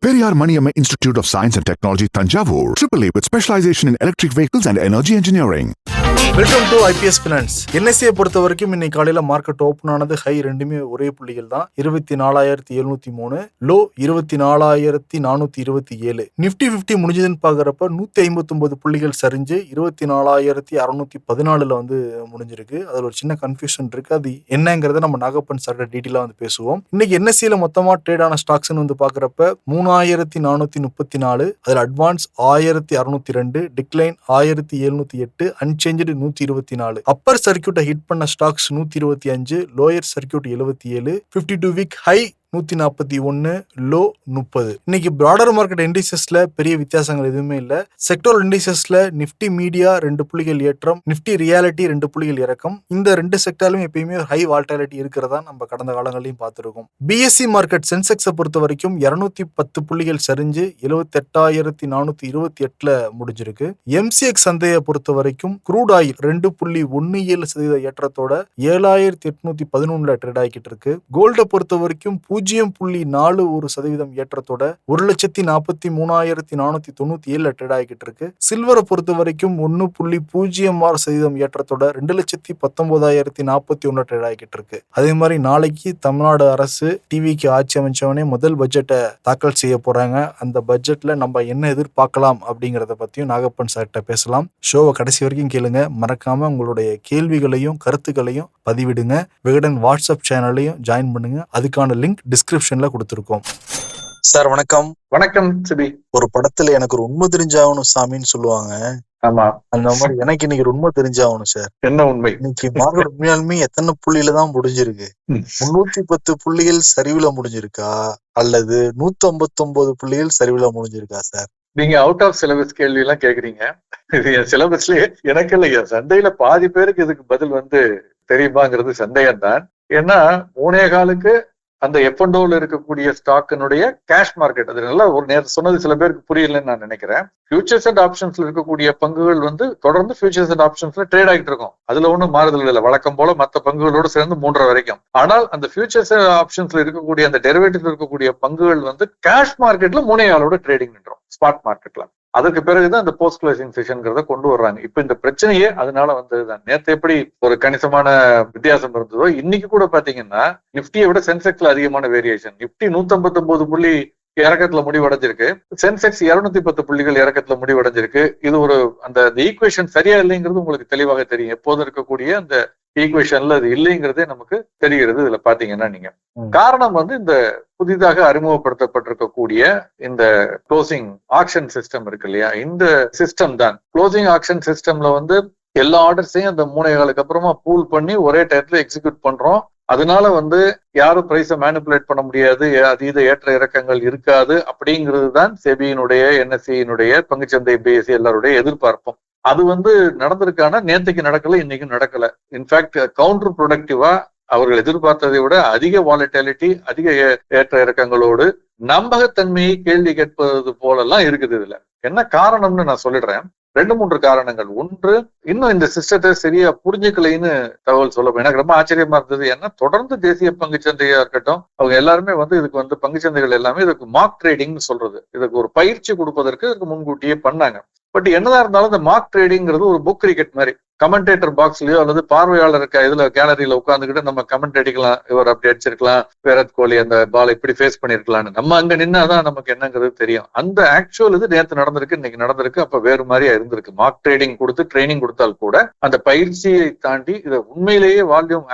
Periyar Maniamma Institute of Science and Technology, Tanjavur, AAA with specialization in electric vehicles and energy engineering. Welcome to IPS finance. என்எஸ்சியை பொறுத்த வரைக்கும் இன்னைக்கு காலையில market open ஆனது high ரெண்டுமே ஒரே புள்ளிகள் தான். 24,703, லோ 24,427. நிப்டி 50 முடிஞ்சதுன்னு பாக்குறப்ப 159 புள்ளிகள் சரிஞ்சு 24,614 வந்து முடிஞ்சிருக்கு. அதுல ஒரு சின்ன கன்ஃபியூஷன் இருக்கு. அது என்னங்கிறத நம்ம நாகப்பன் சார் டீட்டெயிலா வந்து பேசுவோம். இன்னைக்கு என்எஸ்சியில மொத்தமா ட்ரேட் ஆன ஸ்டாக்ஸ் வந்து பாக்குறப்ப 3,434, அதுல அட்வான்ஸ் 1,602, டிக்ளைன் 1,708, அன்சேஞ்சு 124. அப்பர் சர்க்கியூட்டை ஹிட் பண்ண stocks 125, lower circuit 77, 52 week high 141, low 30. இன்னைக்கு பிராடர் மார்க்கெட் இண்டிசஸ்ல பெரிய வித்தியாசங்கள் எதுவுமே இல்ல. செக்டோர் இண்டிசஸ்ல நிப்டி மீடியா 2 புள்ளிகள் ஏற்றம், நிப்டி ரியாலிட்டி 2 புள்ளிகள் இறக்கம். இந்த 2 செக்டார்லயும் எப்பயுமே ஹை வால்டாலிட்டி இருக்கிறதா நம்ம கடந்த காலங்களையும் பார்த்திருக்கோம். பிஎஸ்சி மார்க்கெட் சென்செக்ஸை பொறுத்த வரைக்கும் 210 புள்ளிகள் சரிஞ்சு 78,428 முடிஞ்சிருக்கு. எம்சிஎக்ஸ் சந்தையை பொறுத்த வரைக்கும் க்ரூட் ஆயில் 2.17% ஏற்றத்தோட 7,811 ட்ரேட் ஆகிட்டு இருக்கு. கோல்டை பொறுத்த வரைக்கும் 0.41% ஏற்றத்தோட 1,43,497 ட்ரேட் ஆகிட்டு இருக்கு. சில்வரை பொறுத்த வரைக்கும் 1.06% ஏற்றத்தோட 2,19,041 ட்ரேட் ஆகிட்டு இருக்கு. அதே மாதிரி நாளைக்கு தமிழ்நாடு அரசு டிவிக்கு ஆட்சி அமைச்சவனே முதல் பட்ஜெட்டை தாக்கல் செய்ய போறாங்க. அந்த பட்ஜெட்ல நம்ம என்ன எதிர்பார்க்கலாம் அப்படிங்கறத பத்தியும் நாகப்பன் சார்கிட்ட பேசலாம். ஷோவை கடைசி வரைக்கும் கேளுங்க. மறக்காம உங்களுடைய கேள்விகளையும் கருத்துக்களையும் பதிவிடுங்க. விகடன் வாட்ஸ்அப் சேனலையும் ஜாயின் பண்ணுங்க. அதுக்கான லிங்க் டிஸ்கிரிப்ஷன்ல கொடுத்திருக்கோம். சார் வணக்கம். வணக்கம் சிபி. ஒரு படத்துல எனக்கு ஒரு உண்மை தெரிஞ்சாகணும் சாமின்னு சொல்லுவாங்க. ஆமா, அந்த மாதிரி எனக்கு இன்னைக்கு ஒரு உண்மை தெரிஞ்சாகணும் சார். என்ன உண்மை? இன்னைக்கு மார்க்கெட் உண்மையாலுமே எத்தனை புள்ளியில தான் முடிஞ்சிருக்கு? 310 புள்ளிகள் சரிவுல முடிஞ்சிருக்கா அல்லது 159 புள்ளிகள் சரிவுல முடிஞ்சிருக்கா சார்? நீங்க அவுட் ஆஃப் சிலபஸ் கேள்வி எல்லாம் கேக்குறீங்க. இது என் சிலபஸ்லயே எனக்கு இல்லையா, சந்தையில பாதி பேருக்கு இதுக்கு பதில் தெரியுமாங்கிறது சந்தேகம் தான். ஏன்னா 3.25 அந்த எஃப்என்டோல இருக்கக்கூடிய ஸ்டாக்கினுடைய கேஷ் மார்க்கெட், அது நல்லா ஒரு நேரத்தை சொன்னது சில பேருக்கு புரியலன்னு நான் நினைக்கிறேன். ஃபியூச்சர்ஸ் அண்ட் ஆப்ஷன்ஸ்ல இருக்கக்கூடிய பங்குகள் தொடர்ந்து ஃபியூச்சர்ஸ் அண்ட் ஆப்ஷன்ஸ்ல ட்ரேட் ஆகிட்டு இருக்கும். அதுல ஒன்றும் மாறுதல் இல்லை, வழக்கம் போல மற்ற பங்குகளோடு சேர்ந்து 3.5 வரைக்கும். ஆனால் அந்த ஃபியூச்சர்ஸ் அண்ட் ஆப்ஷன்ஸ்ல இருக்கக்கூடிய அந்த டெரிவேட்டிவ்ல இருக்கக்கூடிய பங்குகள் கேஷ் மார்க்கெட்ல 3.25 ட்ரேடிங் நின்றோம், ஸ்பாட் மார்க்கெட்ல. அதுக்கு பிறகுதான் அந்த போஸ்ட் கிளோசிங் செஷன்ங்கிறத கொண்டு வர்றாங்க. இப்ப இந்த பிரச்சனையே அதனால வந்ததுதான். நேற்று எப்படி ஒரு கணிசமான வித்தியாசம் இருந்ததோ இன்னைக்கு கூட பாத்தீங்கன்னா நிப்டியை விட சென்செக்ஸ்ல அதிகமான வேரியேஷன். நிப்டி 159 புள்ளி இறக்கத்துல முடிவடைஞ்சிருக்கு, சென்செக்ஸ் 210 புள்ளிகள் இறக்கத்துல முடிவடைஞ்சிருக்கு. இது ஒரு அந்த ஈக்குவேஷன் சரியா இல்லைங்கிறது உங்களுக்கு தெளிவாக தெரியும். எப்போதும் இருக்கக்கூடிய அந்த ஈக்குவேஷன்ல அது இல்லைங்கிறதே நமக்கு தெரிகிறது. இதுல பாத்தீங்கன்னா நீங்க காரணம் இந்த புதிதாக அறிமுகப்படுத்தப்பட்டிருக்கக்கூடிய இந்த க்ளோசிங் ஆக்ஷன் சிஸ்டம் இருக்கு இல்லையா, இந்த சிஸ்டம் தான். க்ளோசிங் ஆக்ஷன் சிஸ்டம்ல எல்லா ஆர்டர்ஸையும் அந்த 3.25 அப்புறமா பூல் பண்ணி ஒரே டயத்துல எக்ஸிக்யூட் பண்றோம். அதனால யாரும் பிரைஸை மேனிபுலேட் பண்ண முடியாது, அதீத ஏற்ற இறக்கங்கள் இருக்காது அப்படிங்கிறது தான் செபியினுடைய என்எஸ்சியினுடைய பங்குச்சந்தை பிஎஸ்சி எல்லாருடைய எதிர்பார்ப்பும். அது நடந்திருக்கானா நேற்றுக்கு நடக்கல, இன்னைக்கும் நடக்கல. இன்ஃபேக்ட் கவுண்டர் ப்ரொடக்டிவா அவர்கள் எதிர்பார்த்ததை விட அதிக வாலட்டிலிட்டி, அதிக ஏற்ற இறக்கங்களோடு நம்பகத்தன்மையை கேள்வி கேட்பது போலெல்லாம் இருக்குது. இதுல என்ன காரணம்னு நான் சொல்லிடுறேன். 2-3 காரணங்கள். ஒன்று, இன்னும் இந்த சிஸ்டத்தை சரியா புரிஞ்சுக்கலைன்னு தகவல் சொல்ல எனக்கு ரொம்ப ஆச்சரியமா இருந்தது. ஏன்னா தொடர்ந்து தேசிய பங்குச்சந்தையா இருக்கட்டும், அவங்க எல்லாருமே இதுக்கு பங்குச்சந்தைகள் எல்லாமே இதுக்கு மார்க் ட்ரேடிங்னு சொல்றது, இதுக்கு ஒரு பயிற்சி கொடுப்பதற்கு இதுக்கு முன்கூட்டியே பண்ணாங்க. பட் என்னதான் இருந்தாலும் இந்த மார்க் ட்ரேடிங்கிறது ஒரு புக் கிரிக்கெட் மாதிரி. கமெண்டேட்டர் பாக்ஸ்லயோ அல்லது பார்வையாளர் இதுல கேலரியில உட்காந்துக்கிட்டு நம்ம கமெண்ட் அடிக்கலாம், இவர் அப்படி அடிச்சிருக்கலாம், விராட் கோலி அந்த பால் இப்படி ஃபேஸ் பண்ணிருக்கலாம்னு நம்ம அங்க நின்னாதான் நமக்கு என்னங்கிறது தெரியும். அந்த ஆக்சுவல் நேற்று நடந்திருக்கு, இன்னைக்கு நடந்திருக்கு. அப்ப வேறு மாதிரியா இருந்திருக்கு. மார்க் ட்ரேடிங் கொடுத்து ட்ரைனிங் கொடுத்தால் கூட அந்த பயிற்சியை தாண்டி இதை உண்மையிலேயே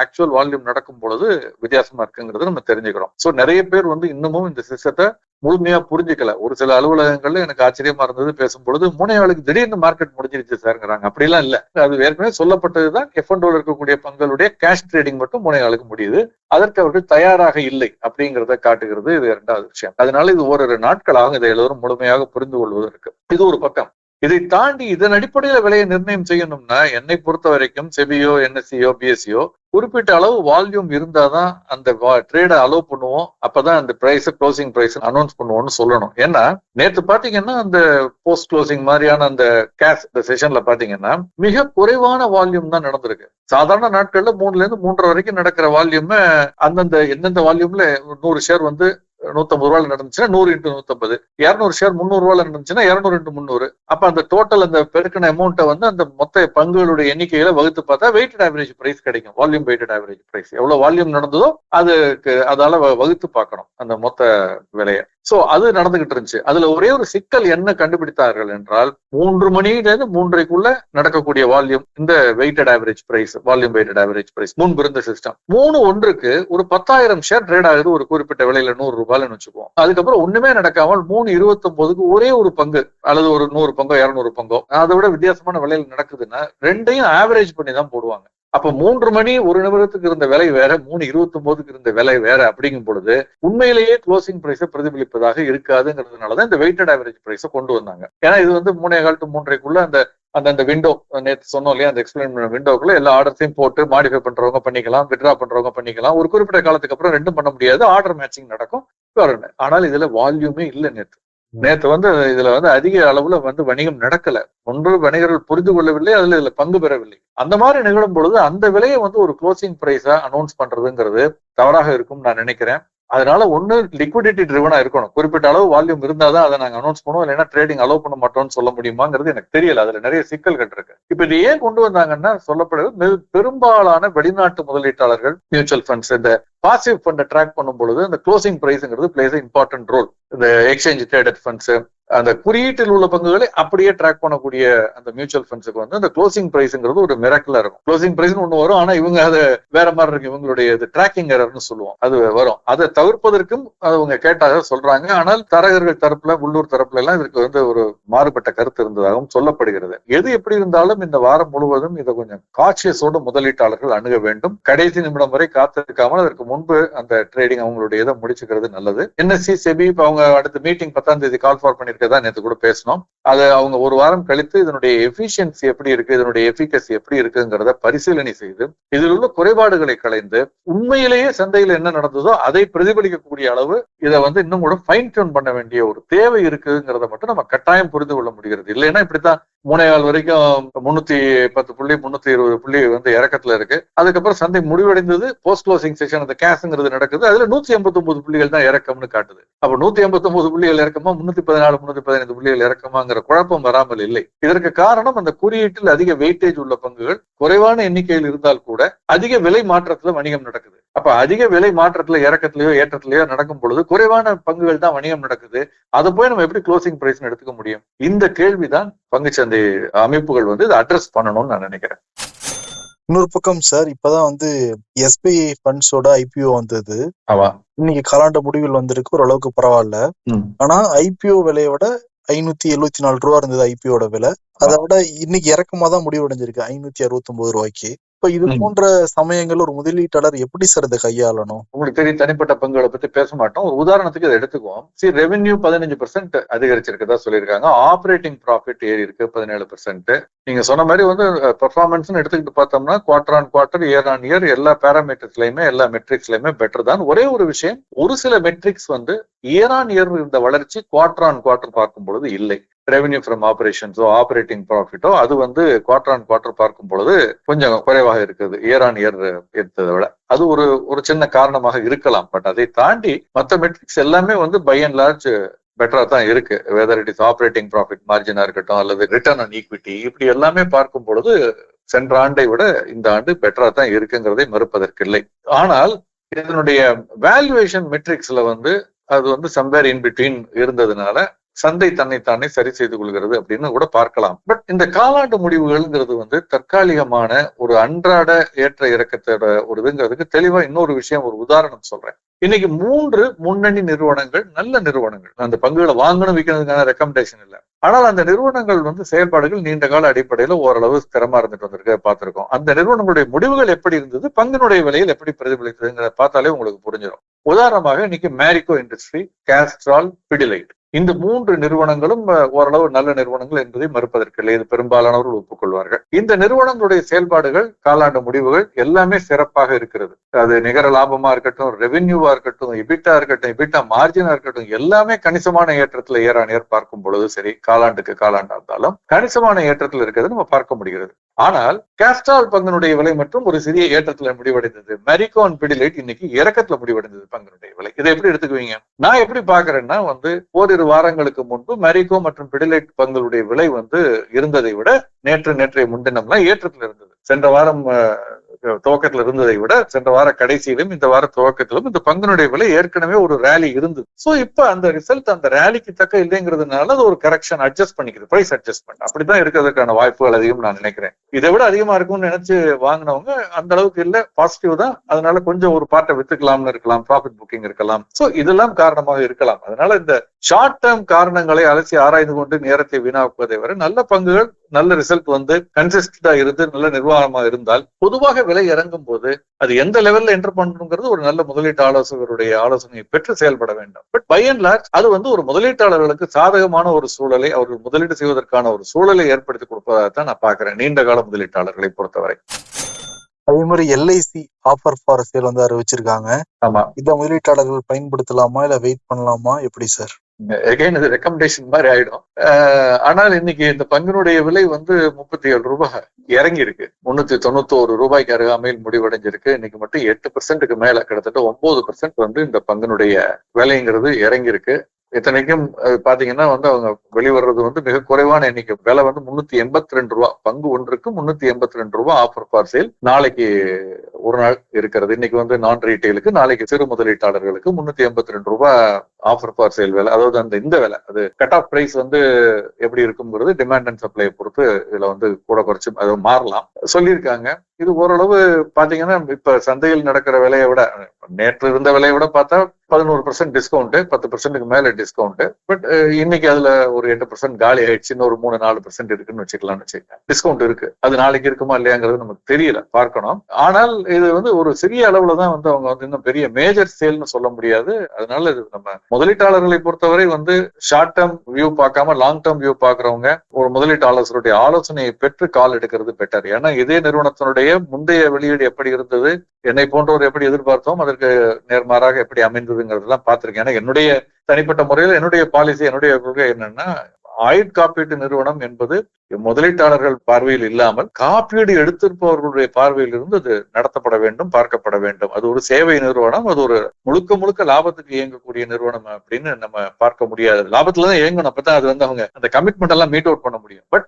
ஆக்சுவல் வால்யூம் நடக்கும் பொழுது வித்தியாசமா இருக்குங்கிறது நம்ம தெரிஞ்சுக்கிறோம். சோ நிறைய பேர் இன்னமும் இந்த சிஸ்டத்தை முழுமையா புரிஞ்சுக்கல. ஒரு சில அலுவலகங்கள்ல எனக்கு ஆச்சரியமா இருந்தது, பேசும்பொழுது 3.25 திடீர்னு மார்க்கெட் முடிஞ்சிருச்சு சார்ங்கிறாங்க. அப்படிலாம் இல்ல, அது ஏற்கனவே சொல்லப்பட்டதுதான். எஃப்என்டோல இருக்கக்கூடிய பங்குகளுடைய கேஷ் ட்ரேடிங் மட்டும் 3.25 முடியுது. அதற்கு அவர்கள் தயாராக இல்லை அப்படிங்கிறத காட்டுகிறது. இது 2வது விஷயம். அதனால இது ஓரிரு நாட்களாக இதை எல்லோரும் முழுமையாக புரிந்து கொள்வதற்கு. இது ஒரு பக்கம். இதை தாண்டி இதன் அடிப்படையில விலையை நிர்ணயம் செய்யணும்னா என்னை பொறுத்த வரைக்கும் செபியோ என்எஸ்சியோ பிஎஸ்சியோ குறிப்பிட்ட அளவு வால்யூம் இருந்தாதான் அந்த ட்ரேடை அலோவ் பண்ணுவோம். அப்பதான் அந்த பிரைஸ் க்ளோசிங் பிரைஸ் அனௌன்ஸ் பண்ணுவோம்னு சொல்லணும். ஏன்னா நேற்று பாத்தீங்கன்னா அந்த போஸ்ட் க்ளோசிங் மாதிரியான அந்த கேஷ் இந்த செஷன்ல பாத்தீங்கன்னா மிக குறைவான வால்யூம் தான் நடந்திருக்கு. சாதாரண நாட்கள்ல 3ல இருந்து 3.5 வரைக்கும் நடக்கிற வால்யூம் அந்தந்த எந்தெந்த வால்யூம்ல 100 ஷேர் 150 நடந்துச்சுன்னா 100 × 150, 200 ஷேர் 300 நடந்துச்சுன்னா 200 × 300. அப்ப அந்த டோட்டல் அந்த பெருக்கின அமௌண்ட்டை வந்து அந்த மொத்த பங்குகளுடைய எண்ணிக்கையில வகுத்து பார்த்தா வெயிட்டட் ஆவரேஜ் பிரைஸ் கிடைக்கும். வால்யூம் வெயிட்டட் ஆவரேஜ் பிரைஸ் எவ்வளவு வால்யூம் நடந்ததோ அதுக்கு அதால வகுத்து பார்க்கணும் அந்த மொத்த விலையை. சோ அது நடந்துகிட்டு இருந்துச்சு. அதுல ஒரே ஒரு சிக்கல் என்ன கண்டுபிடித்தார்கள் என்றால் 3 மணியிலிருந்து 3:30க்குள்ள நடக்கக்கூடிய வால்யூம் இந்த weighted average price, volume weighted average price முன்பு இருந்த சிஸ்டம் 3:01க்கு ஒரு 10,000 ஷேர் ட்ரேட் ஆகுது ஒரு குறிப்பிட்ட விலையில ₹100 வச்சுக்குவோம். அதுக்கப்புறம் ஒண்ணுமே நடக்காமல் 3:29க்கு ஒரே ஒரு பங்கு அல்லது ஒரு 100 பங்கோ 200 பங்கோ அதை விட வித்தியாசமான விலையில நடக்குதுன்னா ரெண்டையும் ஆவரேஜ் பண்ணி தான் போடுவாங்க. அப்ப 3 மணி 1 நிமிடத்துக்கு இருந்த விலை வேற, 3:29க்கு இருந்த விலை வேற. அப்படிங்கும் பொழுது உண்மையிலேயே க்ளோசிங் பிரைஸை பிரதிபலிப்பதாக இருக்காதுங்கிறதுனாலதான் இந்த வெயிட்டட் ஆவரேஜ் பிரைஸை கொண்டு வந்தாங்க. ஏன்னா இது வந்து 3:15 to 3:30க்குள்ள அந்த விண்டோ நேற்று சொன்னோம் இல்லையா, அந்த எக்ஸ்பிளைன் பண்ண விண்டோக்குள்ள எல்லா ஆர்டர்ஸையும் போட்டு மாடிஃபை பண்றவங்க பண்ணிக்கலாம், வித்ட்ரா பண்றவங்க பண்ணிக்கலாம். ஒரு குறிப்பிட்ட காலத்துக்கு அப்புறம் ரெண்டும் பண்ண முடியாது, ஆர்டர் மேட்சிங் நடக்கும். ஆனால் இதுல வால்யூமே இல்லை. நேற்று வந்து இதுல வந்து அதிக அளவுல வந்து வணிகம் நடக்கல. ஒன்று வணிகர்கள் புரிந்து கொள்ளவில்லை, இதுல பங்கு பெறவில்லை. அந்த மாதிரி நிகழும் பொழுது அந்த விலையை வந்து ஒரு க்ளோசிங் பிரைஸா அனௌன்ஸ் பண்றதுங்கிறது தவறாக இருக்கும் நான் நினைக்கிறேன். அதனால ஒண்ணு லிக்விடிட்டி ட்ரிவனா இருக்கணும். குறிப்பிட்ட அளவு வால்யூம் இருந்தாதான் அதை நாங்க அனௌன்ஸ் பண்ணுவோம், இல்லைன்னா ட்ரேடிங் அலோவ் பண்ண மாட்டோம்னு சொல்ல முடியுமாங்கிறது எனக்கு தெரியல. அதுல நிறைய சிக்கல்கள் இருக்கு. இப்ப இது ஏன் கொண்டு வந்தாங்கன்னா சொல்லப்படுது பெரும்பாலான வெளிநாட்டு முதலீட்டாளர்கள் மியூச்சுவல் ஃபண்ட்ஸ் இந்த பாசிவ் ஃபண்டை ட்ராக் பண்ணும் பொழுது அந்த க்ளோசிங் பிரைஸ்ங்கிறது பிளேஸ் இம்பார்ட்டன்ட் ரோல். இந்த எக்ஸ்சேஞ்ச் ட்ரேடட் ஃபண்ட்ஸ் அந்த குறியீட்டில் உள்ள பங்குகளை அப்படியே ட்ராக் பண்ணக்கூடிய அந்த மியூச்சுவல் ஃபண்ட்ஸுக்கு வந்து அந்த க்ளோசிங் பிரைஸ்ங்கிறது ஒரு மிராக்கிளா இருக்கும். க்ளோசிங் பிரைஸ் ஒண்ணு வரும், ஆனா இவங்க அதை வேற மாதிரி இருக்கு, இவங்களுடைய ட்ராக்கிங் எரர்னு சொல்லுவோம், அது வரும். அதை தவிர்ப்பதற்கும் அவங்க கேட்டாக சொல்றாங்க. ஆனால் தரகர்கள் தரப்புல உள்ளூர் தரப்புல எல்லாம் இதுக்கு வந்து ஒரு மாறுபட்ட கருத்து இருந்ததாகவும் சொல்லப்படுகிறது. எது எப்படி இருந்தாலும் இந்த வாரம் முழுவதும் இதை கொஞ்சம் கான்ஷியஸோட முதலீட்டாளர்கள் அணுக வேண்டும். கடைசி நிமிடம் வரை காத்திருக்காமல் அதற்கு முன்பு அந்த ட்ரேடிங் அவங்களுடைய இதை முடிச்சுக்கிறது நல்லது. NSE SEBI அவங்க அடுத்த மீட்டிங் 10ஆம் தேதி கால் ஃபார் பண்ணி நேற்று கூட பேசணும். அது அவங்க ஒரு வாரம் கழித்து இதனுடைய எஃபிஷியன்சி எப்படி இருக்கு, இதனுடைய எஃபிகசி எப்படி இருக்குங்கிறத பரிசீலனை செய்து இதில் உள்ள குறைபாடுகளை களைந்து உண்மையிலேயே சந்தையில் என்ன நடந்ததோ அதை பிரதிபலிக்கக்கூடிய அளவு இதை வந்து இன்னும் கூட ஃபைன் டியூன் பண்ண வேண்டிய ஒரு தேவை இருக்குங்கிறத மட்டும் நம்ம கட்டாயம் புரிந்து கொள்ள முடிகிறது. இல்லைன்னா இப்படித்தான் 3.25 வரைக்கும் 310 புள்ளி 320 புள்ளி வந்து இறக்கத்துல இருக்கு. அதுக்கப்புறம் சந்தை முடிவடைந்தது, போஸ்ட் க்ளோசிங் செஷன் அந்த கேஷ்ங்கிறது நடக்குது, அதுல 189 புள்ளிகள் தான் இறக்கம்னு காட்டுது. அப்ப 189 புள்ளிகள் இறக்கமா 314 315 புள்ளிகள் இறக்கமாங்கிற குழப்பம் வராமல் இல்லை. இதற்கு காரணம் அந்த குறியீட்டில் அதிக வெயிட்டேஜ் உள்ள பங்குகள் குறைவான எண்ணிக்கையில் இருந்தால் கூட அதிக விலை மாற்றத்துல வணிகம் நடக்குது. அப்ப அதிக விலை மாற்றத்துல இறக்கத்திலேயோ ஏற்றத்திலேயோ நடக்கும் பொழுது குறைவான பங்குகள் தான் வணிகம் நடக்குது. அதை போய் நம்ம எப்படி க்ளோசிங் பிரைஸ் எடுத்துக்க முடியும்? இந்த கேள்விதான் பங்குச்சந்தை அமைப்புகள் வந்து இதை அட்ரஸ் பண்ணணும்னு நான் நினைக்கிறேன். இன்னொரு பக்கம் சார், இப்பதான் வந்து SBI ஃபண்ட்ஸோட IPO வந்தது. இன்னைக்கு காலாண்டு முடிவில் வந்திருக்கு, ஓரளவுக்கு பரவாயில்ல. ஆனா IPO விலையோட ₹574 இருந்தது IPOட விலை. அதை விட இன்னைக்கு இறக்கமா தான் முடிவடைஞ்சிருக்கு ₹569. இப்ப இது போன்ற சமயங்கள் ஒரு முதலீட்டாளர் எப்படி சார் இதை கையாளணும்? உங்களுக்கு தெரியும், தனிப்பட்ட பங்குகளை பத்தி பேச மாட்டோம். ஒரு உதாரணத்துக்கு இதை எடுத்துக்குவோம். ரெவென்யூ 15% அதிகரிச்சிருக்கதா சொல்லியிருக்காங்க. ஆப்ரேட்டிங் ப்ராஃபிட் ஏறி இருக்கு 17%. நீங்க சொன்ன மாதிரி வந்து பெர்ஃபார்மன்ஸ் எடுத்துக்கிட்டு பார்த்தோம்னா quarter on quarter, year on year எல்லா பேராமீட்டர்ஸ்லயுமே எல்லா மெட்ரிக்ஸ்லயுமே பெட்டர் தான். ஒரே ஒரு விஷயம், ஒரு சில மெட்ரிக்ஸ் வந்து இயர் ஆன் இயர் இருந்த வளர்ச்சி குவார்டர் ஆன் குவார்டர் பார்க்கும் பொழுது இல்லை. ரெவென்யூ ஃப்ரம் ஆபரேஷன்ஸோ ஆப்ரேட்டிங் ப்ராஃபிட்டோ அது வந்து குவார்டர் ஆன் குவார்டர் பார்க்கும் பொழுது கொஞ்சம் குறைவாக இருக்குது இயர் ஆன் இயர் எடுத்ததை விட. அது ஒரு சின்ன காரணமாக இருக்கலாம். பட் அதை தாண்டி மற்ற மெட்ரிக்ஸ் எல்லாமே வந்து பை அண்ட் லார்ஜ் பெட்டரா தான் இருக்கு. Whether it is operating profit மார்ஜினா இருக்கட்டும் அல்லது ரிட்டர்ன் ஆன் ஈக்விட்டி, இப்படி எல்லாமே பார்க்கும் பொழுது சென்ற ஆண்டை விட இந்த ஆண்டு பெட்டரா தான் இருக்குங்கிறதை மறுப்பதற்கில்லை. ஆனால் இதனுடைய வேல்யூவேஷன் மெட்ரிக்ஸ்ல வந்து அது வந்து சம்வேர் இன் பிட்வீன் இருந்ததுனால சந்தை தன்னைத்தானே சரி செய்து கொள்கிறது அப்படின்னு கூட பார்க்கலாம். பட் இந்த காலாண்டு முடிவுகள்ங்கிறது வந்து தற்காலிகமான ஒரு அன்றாட ஏற்ற இறக்கத்தோட ஒரு இதுங்கிறதுக்கு தெளிவா இன்னொரு விஷயம், ஒரு உதாரணம் சொல்றேன். இன்னைக்கு 3 முன்னணி நிறுவனங்கள், நல்ல நிறுவனங்கள், அந்த பங்குகளை வாங்கணும் விற்கிறதுக்கான ரெக்கமெண்டேஷன் இல்லை, ஆனால் அந்த நிறுவனங்கள் வந்து செயல்பாடுகள் நீண்ட கால அடிப்படையில ஓரளவு ஸ்திரமா இருந்துட்டு வந்திருக்க பார்த்திருக்கோம். அந்த நிறுவனங்களுடைய முடிவுகள் எப்படி இருந்தது, பங்கினுடைய விலையில் எப்படி பிரதிபலித்ததுங்கிற பார்த்தாலே உங்களுக்கு புரிஞ்சிடும். உதாரணமாக இன்னைக்கு மேரிகோ இண்டஸ்ட்ரி, கேஸ்ட்ரால், பிடிலைட் இந்த 3 நிறுவனங்களும் ஓரளவு நல்ல நிறுவனங்கள் என்பதை மறுப்பதற்கில்லை. இது பெரும்பாலானவர்கள் ஒப்புக்கொள்வார்கள். இந்த நிறுவனங்களுடைய செயல்பாடுகள், காலாண்டு முடிவுகள் எல்லாமே சிறப்பாக இருக்கிறது. அது நிகர லாபமா இருக்கட்டும், ரெவென்யூவா இருக்கட்டும், இபிட்டா இருக்கட்டும், இபிட்டா மார்ஜினா இருக்கட்டும், எல்லாமே கணிசமான ஏற்றத்துல ஏறானியர் பார்க்கும் பொழுது சரி, காலாண்டுக்கு காலாண்டா இருந்தாலும் கணிசமான ஏற்றத்தில் இருக்கிறது நம்ம பார்க்க முடிகிறது. ஆனால் கேஸ்ட்ரால் பங்கினுடைய விலை மற்றும் ஒரு சிறிய ஏற்றத்துல முடிவடைந்தது. மேரிகோ அண்ட் பிடிலைட் இன்னைக்கு இறக்கத்துல முடிவடைந்தது பங்கினுடைய விலை. இதை எப்படி எடுத்துக்குவீங்க? நான் எப்படி பாக்குறேன்னா ஓரிரு வாரங்களுக்கு முன்பு மேரிகோ மற்றும் பிடிலைட் பங்குடைய விலை இருந்ததை விட நேற்றைய முன்தினம்லாம் ஏற்றத்துல இருந்தது. சென்ற வாரம் துவக்கத்துல இருந்ததை விட சென்ற வார கடைசியிலும் இந்த வார துவக்கத்திலும் இந்த பங்கினுடைய விலை ஏற்கனவே ஒரு ரேலி இருந்தது. சோ இப்ப அந்த ரிசல்ட் அந்த ரேலிக்கு தக்க இல்லைங்கிறதுனால அது ஒரு கரெக்ஷன் அட்ஜஸ்ட் பண்ணிக்குது, பிரைஸ் அட்ஜஸ்ட்மெண்ட். அப்படித்தான் இருக்கிறதுக்கான வாய்ப்புகள் அதிகம் நான் நினைக்கிறேன். இதை விட அதிகமா இருக்கும்னு நினைச்சு வாங்கினவங்க அந்த அளவுக்கு இல்ல, பாசிட்டிவ் தான். அதனால கொஞ்சம் ஒரு பார்ட்டை வித்துக்கலாம்னு இருக்கலாம், ப்ராஃபிட் புக்கிங் இருக்கலாம். சோ இதெல்லாம் காரணமாக இருக்கலாம். அதனால இந்த ஷார்ட் டேர்ம் காரணங்களை அலசி ஆராய்ந்து கொண்டு நேரத்தை வீணாக்குவதை வரை நல்ல பங்குகள் நல்ல ரிசல்ட் கன்சிஸ்டண்டா இருந்து நல்ல நிர்வாகமா இருந்தால் பொதுவாக விலை இறங்கும் போது அது எந்த லெவல்ல என்டர் பண்ணணுங்கிறது ஒரு நல்ல முதலீட்டு ஆலோசகருடைய ஆலோசனையை பெற்று செயல்பட வேண்டும். பட் பை அண்ட் லார்ஜ் அது ஒரு முதலீட்டாளர்களுக்கு சாதகமான ஒரு சூழலை, அவர்கள் முதலீடு செய்வதற்கான ஒரு சூழலை ஏற்படுத்தி கொடுப்பதாகத்தான் நான் பாக்குறேன் நீண்ட கால முதலீட்டாளர்களை பொறுத்தவரை. அதே மாதிரி எல்ஐசி ஆஃபர் ஃபார் சேல் அறிவிச்சிருக்காங்க. ஆமா, இத முதலீட்டாளர்கள் பயன்படுத்தலாமா இல்ல வெயிட் பண்ணலாமா, எப்படி சார்? எகைன் இது ரெக்கமெண்டேஷன் மாதிரி ஆயிடும். ஆனால் இன்னைக்கு இந்த பங்கினுடைய விலை 37 ரூபாய் இறங்கி இருக்கு. 391 ரூபாய்க்கு அருகாமையில் முடிவடைஞ்சிருக்கு. இன்னைக்கு மட்டும் 8% மேல, கிட்டத்தட்ட 9% இந்த பங்கினுடைய விலைங்கிறது இறங்கி இருக்கு. இத்தனைக்கும் பாத்தீங்கன்னா அவங்க வெளிவர்றது மிக குறைவான எண்ணிக்கை. விலை 382 ரூபாய், பங்கு ஒன்றுக்கு 382 ரூபாய் ஆஃபர் ஃபார் சேல் நாளைக்கு ஒரு நாள் இருக்கிறது. இன்னைக்கு நான் ரீட்டைலுக்கு, நாளைக்கு சிறு முதலீட்டாளர்களுக்கு 382 ரூபாய் ஆஃபர் ஃபார் சேல் விலை. அதாவது இந்த விலை அது கட் ஆஃப் பிரைஸ் எப்படி இருக்குங்கிறது டிமாண்ட் அண்ட் சப்ளை பொறுத்து இதுல கூட குறைச்சு அது மாறலாம் சொல்லியிருக்காங்க. இது ஓரளவு பாத்தீங்கன்னா இப்ப சந்தையில் நடக்கிற விலையை விட, நேற்று இருந்த விலையை விட பார்த்தா 11% டிஸ்கவுண்ட், 10%க்கு மேல டிஸ்கவுண்ட். பட் இன்னைக்கு அதுல ஒரு 8% காலி ஆயிடுச்சு. இன்னொரு 3-4% இருக்குன்னு வச்சுக்கலாம்னு வச்சுக்கேன். டிஸ்கவுண்ட் இருக்கு. அது நாளைக்கு இருக்குமா இல்லையாங்கிறது நமக்கு தெரியல, பார்க்கணும். ஆனால் இது ஒரு சிறிய அளவுல தான் அவங்க இன்னும் பெரிய மேஜர் சேல்னு சொல்ல முடியாது. அதனால இது நம்ம முதலீட்டாளர்களை பொறுத்தவரை ஷார்ட் டேர்ம் வியூ பார்க்காம லாங் டேர்ம் வியூ பாக்குறவங்க ஒரு முதலீட்டாளர்களுடைய ஆலோசனையை பெற்று கால் எடுக்கிறது பெட்டர். ஏன்னா இதே நிறுவனத்தினுடைய முந்தைய வெளியீடு எப்படி இருந்தது, என்னை போன்றவர் எப்படி எதிர்பார்த்தோம், அதற்கு நேர்மாறாக எப்படி அமைந்ததுங்கிறதெல்லாம் பார்த்திருக்கேன். ஏன்னா என்னுடைய தனிப்பட்ட முறையில் என்னுடைய பாலிசி, என்னுடைய கொள்கை என்னன்னா, ஆயுட்காப்பீட்டு நிறுவனம் என்பது முதலீட்டாளர்கள் பார்வையில் இல்லாமல் காப்பீடு எடுத்திருப்பவர்களுடைய பார்வையில் இருந்து அது நடத்தப்பட வேண்டும், பார்க்கப்பட வேண்டும். அது ஒரு சேவை நிறுவனம், அது ஒரு முழுக்க லாபத்துக்கு இயங்கக்கூடிய நிறுவனம் அப்படின்னு நம்ம பார்க்க முடியாது. லாபத்துலதான் இயங்கணும், அப்பதான் அது அவங்க அந்த கமிட்மெண்ட் எல்லாம் மீட் அவுட் பண்ண முடியும். பட்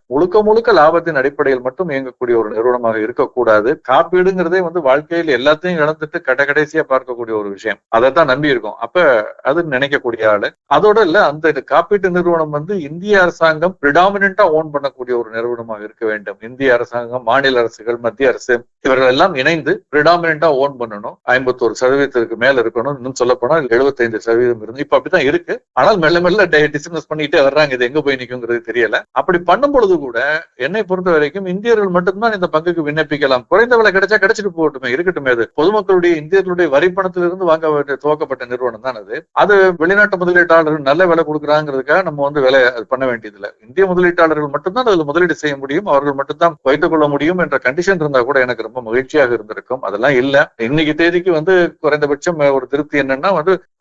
முழுக்க லாபத்தின் அடிப்படையில் மட்டும் இயங்கக்கூடிய ஒரு நிறுவனமாக இருக்கக்கூடாது. காப்பீடுங்கிறதே வாழ்க்கையில் எல்லாத்தையும் இழந்துட்டு கடைசியா பார்க்கக்கூடிய ஒரு விஷயம். அதைத்தான் நம்பி இருக்கும். அப்ப அது நினைக்கக்கூடிய ஆளு. அதோட இல்ல, அந்த காப்பீட்டு நிறுவனம் இந்திய அரசாங்கம் பிரிடாமினன்டா ஓன் பண்ணக்கூடிய ஒரு நிறுவனமாக இருக்க வேண்டும். இந்திய அரசாங்கம், மாநில அரசுகள், மத்திய அரசு இவர்கள் எல்லாம் இணைந்து பிரிடாமினன்டா ஓன் பண்ணணும். 51% மேல இருக்கணும். இன்னும் சொல்ல போனா 75% இருந்து இப்ப அப்படித்தான் இருக்கு. ஆனால் மெல்ல டிஸ்கஸ் பண்ணிட்டே வர்றாங்க. இது எங்க போய் நிக்குங்கிறது தெரியல. அப்படி பண்ணும் பொழுது கூட என்னை பொறுத்த வரைக்கும் இந்தியர்கள் மட்டும்தான் இந்த பங்குக்கு விண்ணப்பிக்கலாம். குறைந்த விலை கிடைச்சா கிடைச்சிட்டு போகட்டுமே, இருக்கட்டுமே. அது பொதுமக்களுடைய, இந்தியர்களுடைய வரி பணத்திலிருந்து வாங்க துவக்கப்பட்ட நிறுவனம் தான் அது. அது வெளிநாட்டு முதலீட்டாளர்கள் நல்ல விலை கொடுக்குறாங்கிறதுக்காக நம்ம விலை பண்ண வேண்டியதில்லை. இந்திய முதலீட்டாளர்கள் மட்டும்தான் அதுல முதலீடு செய்ய முடியும், அவர்கள் மட்டும்தான் வைத்துக் கொள்ள முடியும் என்ற கண்டிஷன் இருந்தா கூட எனக்கு ரொம்ப மகிழ்ச்சியாக இருந்திருக்கும். அதெல்லாம் இல்ல. இன்னைக்கு தேதிக்கு குறைந்தபட்சம் ஒரு திருப்தி என்னன்னா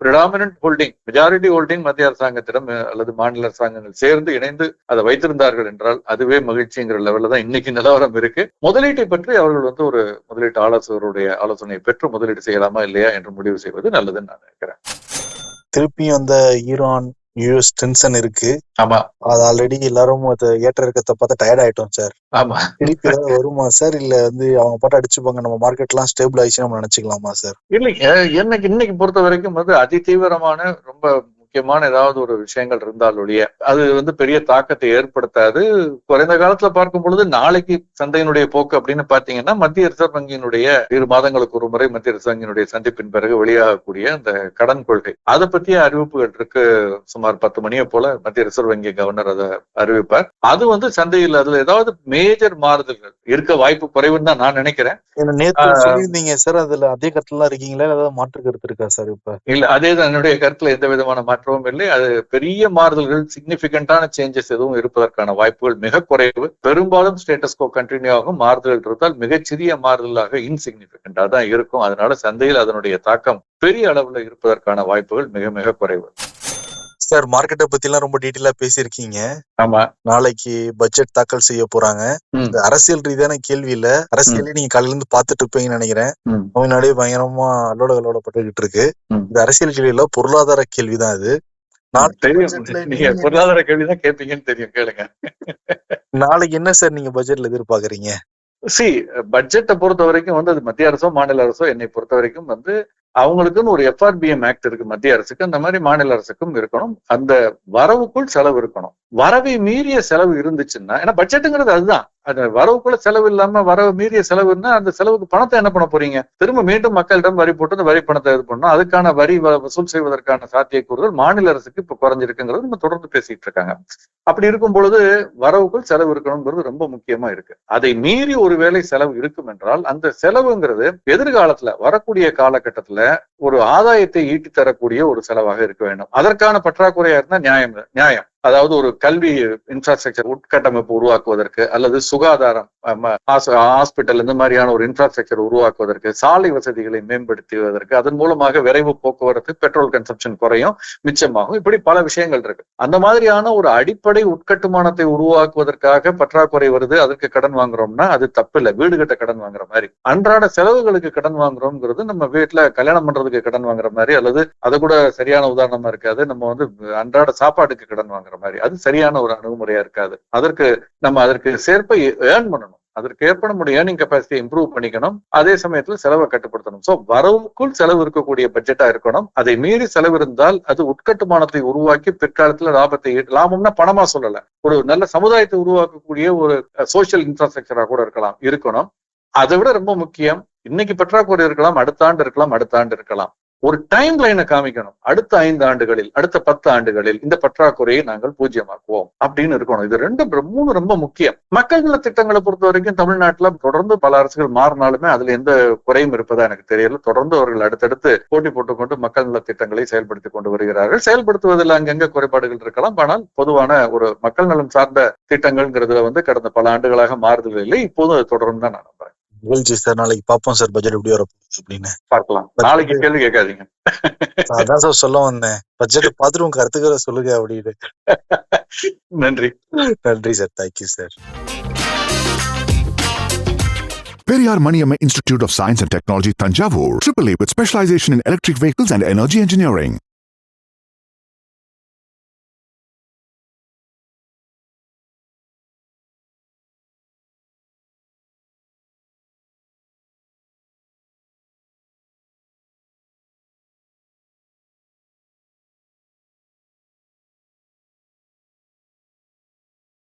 பிரிடாமினன்ட் ஹோல்டிங், மெஜாரிட்டி ஹோல்டிங் மத்திய அரசாங்கத்திடம் அல்லது மாநில அரசாங்கங்கள் சேர்ந்து இணைந்து அதை வைத்திருந்தார்கள் என்றால் அதுவே மகிழ்ச்சிங்கிற லெவல்ல தான் இன்னைக்கு நிலவரம் இருக்கு. முதலீட்டை பற்றி அவர்கள் ஒரு முதலீட்டு ஆலோசகருடைய ஆலோசனையை பெற்று முதலீடு செய்யலாமா இல்லையா என்று முடிவு செய்வது நல்லதுன்னு நான் நினைக்கிறேன். திருப்பியும் அந்த ஈரான் யூஎஸ் டென்ஷன் இருக்கு. ஆமா, அது ஆல்ரெடி எல்லாரும் ஏற்ற இருக்கத்தை பார்த்து டயர்ட் ஆயிட்டோம் சார். ஆமா, திருப்பி ஏதாவது வருமா சார், இல்ல அவங்க பாட்டு அடிச்சுப்பாங்க, நம்ம மார்க்கெட் எல்லாம் ஸ்டேபிள் ஆயிடுச்சு நம்ம நினைச்சுக்கலாமா சார்? இல்லைங்க, இன்னைக்கு பொறுத்த வரைக்கும் அதி தீவிரமான ரொம்ப முக்கியமான ஏதாவது ஒரு விஷயங்கள் இருந்தால் ஒழிய அது பெரிய தாக்கத்தை ஏற்படுத்தாது. குறைந்த காலத்துல பார்க்கும் பொழுது நாளைக்கு சந்தையினுடைய போக்கு அப்படின்னு பாத்தீங்கன்னா, மத்திய ரிசர்வ் வங்கியினுடைய 2 மாதங்களுக்கு ஒரு முறை மத்திய ரிசர்வ் வங்கியினுடைய சந்திப்பின் பிறகு வெளியாகக்கூடிய அந்த கடன் கொள்கை, அதை பற்றிய அறிவிப்புகள் இருக்கு. சுமார் 10 மணியை போல மத்திய ரிசர்வ் வங்கி கவர்னர் அதை அறிவிப்பார். அது சந்தையில் அதுல ஏதாவது மேஜர் மாறுதல்கள் இருக்க வாய்ப்பு குறைவுன்னு தான் நான் நினைக்கிறேன். நேற்று சொல்லியிருந்தீங்க சார், அதுல அதே கருத்துல இருக்கீங்களா, ஏதாவது மாற்று கருத்து இருக்கா சார்? இப்ப இல்ல, அதேதான் என்னுடைய கருத்துல எந்த விதமான மாற்றமும் இல்லை. அது பெரிய மாறுதல்கள், சிக்னிபிகண்டான சேஞ்சஸ் எதுவும் இருப்பதற்கான வாய்ப்புகள் மிக குறைவு. பெரும்பாலும் ஸ்டேட்டஸ் கோ கண்டினியூ ஆகும். மாறுதல் இருந்தால் மிகச்சிறிய மாறுதலாக இன்சிக்னிபிகண்டா தான் இருக்கும். அதனால சந்தையில் அதனுடைய தாக்கம் பெரிய அளவுல இருப்பதற்கான வாய்ப்புகள் மிக மிக குறைவு. சார், மார்க்கெட்டை பத்தி எல்லாம் ரொம்ப டீட்டெயிலா பேசியிருக்கீங்க. ஆமா, நாளைக்கு பட்ஜெட் தாக்கல் செய்ய போறாங்க. இந்த அரசியல் ரீதியான கேள்வி இல்ல, அரசியலே நீங்க காலையில இருந்து பாத்துட்டு இருப்பீங்கன்னு நினைக்கிறேன். தமிழ்நாடே பயங்கரமா அல்லோட பட்டுக்கிட்டு இருக்கு. இது அரசியல் கேள்வி இல்ல, பொருளாதார கேள்விதான் இது. நீங்க பொருளாதார கேள்விதான் கேட்பீங்கன்னு தெரியும், கேளுங்க. நாளைக்கு என்ன சார் நீங்க பட்ஜெட்ல எதிர்பார்க்கறீங்க? பட்ஜெட்டை பொறுத்த வரைக்கும் அது மத்திய அரசோ மாநில அரசோ என்னை பொறுத்த வரைக்கும் அவங்களுக்குன்னு ஒரு FRBM ஆக்ட் இருக்கு மத்திய அரசுக்கு, அந்த மாதிரி மாநில அரசுக்கும் இருக்கணும். அந்த வரவுக்குள் செலவு இருக்கணும். வரவை மீறிய செலவு இருந்துச்சுன்னா, ஏன்னா பட்ஜெட்டுங்கிறது அதுதான், அது வரவுக்குள்ள செலவு இல்லாம வரவு மீறிய செலவுன்னா அந்த செலவுக்கு பணத்தை என்ன பண்ண போறீங்க? திரும்ப மீண்டும் மக்களிடம் வரி போட்டு அந்த வரி பணத்தை இது பண்ணணும். அதுக்கான வரி வசூல் செய்வதற்கான சாத்தியக்கூறுகள் மாநில அரசுக்கு இப்ப குறைஞ்சிருக்குங்கிறது நம்ம தொடர்ந்து பேசிட்டு இருக்காங்க. அப்படி இருக்கும் பொழுது வரவுக்குள் செலவு இருக்கணுங்கிறது ரொம்ப முக்கியமா இருக்கு. அதை மீறி ஒருவேளை செலவு இருக்கும் என்றால் அந்த செலவுங்கிறது எதிர்காலத்துல வரக்கூடிய காலகட்டத்துல ஒரு ஆதாயத்தை ஈட்டி தரக்கூடிய ஒரு செலவாக இருக்க வேண்டும். அதற்கான பற்றாக்குறையா இருந்தா நியாயம். அதாவது ஒரு கல்வி இன்ஃப்ராஸ்ட்ரக்சர் உட்கட்டமைப்பு உருவாக்குவதற்கு, அல்லது சுகாதாரம், ஹாஸ்பிட்டல், இந்த மாதிரியான ஒரு இன்ஃப்ராஸ்ட்ரக்சர் உருவாக்குவதற்கு, சாலை வசதிகளை மேம்படுத்துவதற்கு, அதன் மூலமாக விரைவு போக்குவரத்து, பெட்ரோல் கன்சம்ஷன் குறையும், மிச்சமாகும். இப்படி பல விஷயங்கள் இருக்கு. அந்த மாதிரியான ஒரு அடிப்படை உட்கட்டுமானத்தை உருவாக்குவதற்காக பற்றாக்குறை வருது, அதற்கு கடன் வாங்குறோம்னா அது தப்பு இல்லை. வீடு கட்ட கடன் வாங்குற மாதிரி, அன்றாட செலவுகளுக்கு கடன் வாங்குறோம்ங்கிறது நம்ம வீட்டுல கல்யாணம் பண்றதுக்கு கடன் வாங்குற மாதிரி, அல்லது அது கூட சரியான உதாரணமா இருக்காது. நம்ம அன்றாட சாப்பாட்டுக்கு கடன் வாங்குற மாதிரி, அது சரியான ஒரு அணுகுமுறையா இருக்காது. அதற்கு சேர்ப்ப ஏர்ன் பண்ணணும். அதற்கு ஏற்ப நம்முடைய ஏர்னிங் கெப்பாசிட்டியை இம்ப்ரூவ் பண்ணிக்கணும். அதே சமயத்துல செலவை கட்டுப்படுத்தணும். சோ வரவுக்குள் செலவு இருக்கக்கூடிய பட்ஜெட்டா இருக்கணும். அதை மீறி செலவு இருந்தால் அது உட்கட்டுமானத்தை உருவாக்கி பிற்காலத்துல லாபம்னா பணமா சொல்லல, ஒரு நல்ல சமுதாயத்தை உருவாக்கக்கூடிய ஒரு சோசியல் இன்ஃப்ராஸ்ட்ரக்சரா கூட இருக்கணும். அதை விட ரொம்ப முக்கியம், இன்னைக்கு பற்றாக்குறை இருக்கலாம், அடுத்த ஆண்டு இருக்கலாம். ஒரு டைம் லைனை காமிக்கணும். அடுத்த 5 ஆண்டுகளில், அடுத்த 10 ஆண்டுகளில் இந்த பற்றாக்குறையை நாங்கள் பூஜ்ஜியமாக்குவோம் அப்படின்னு இருக்கணும். இது 3 ரொம்ப முக்கியம். மக்கள் நல திட்டங்களை பொறுத்த வரைக்கும் தமிழ்நாட்டுல தொடர்ந்து பல அரசுகள் மாறினாலுமே அதுல எந்த குறையும் இருப்பதா எனக்கு தெரியல. தொடர்ந்து அவர்கள் அடுத்தடுத்து போட்டி போட்டுக்கொண்டு மக்கள் நல திட்டங்களை செயல்படுத்தி கொண்டு வருகிறார்கள். செயல்படுத்துவதில் அங்கங்க குறைபாடுகள் இருக்கலாம். ஆனால் பொதுவான ஒரு மக்கள் நலம் சார்ந்த திட்டங்கள்ங்கிறதுல கடந்த பல ஆண்டுகளாக மாறுதல் இல்லை. இப்போதும் அது தொடரும் தான் நான் நம்புறேன். சார், நாளைக்கு பாப்போம் சார் பட்ஜெட் எப்படி வரப்போகுது அப்படின்னு. பார்க்கலாம். நாளைக்கு கேள்வி கேட்காதீங்க. அதான் சார் சொல்ல வந்தேன், பட்ஜெட் பார்த்துட்டு உங்க கருத்துக்களை சொல்லுங்க அப்படின்னு. நன்றி sir. Thank you sir. Periyar Maniamma Institute of Science and Technology, Tanjavur, AAA with specialization in electric vehicles and energy engineering.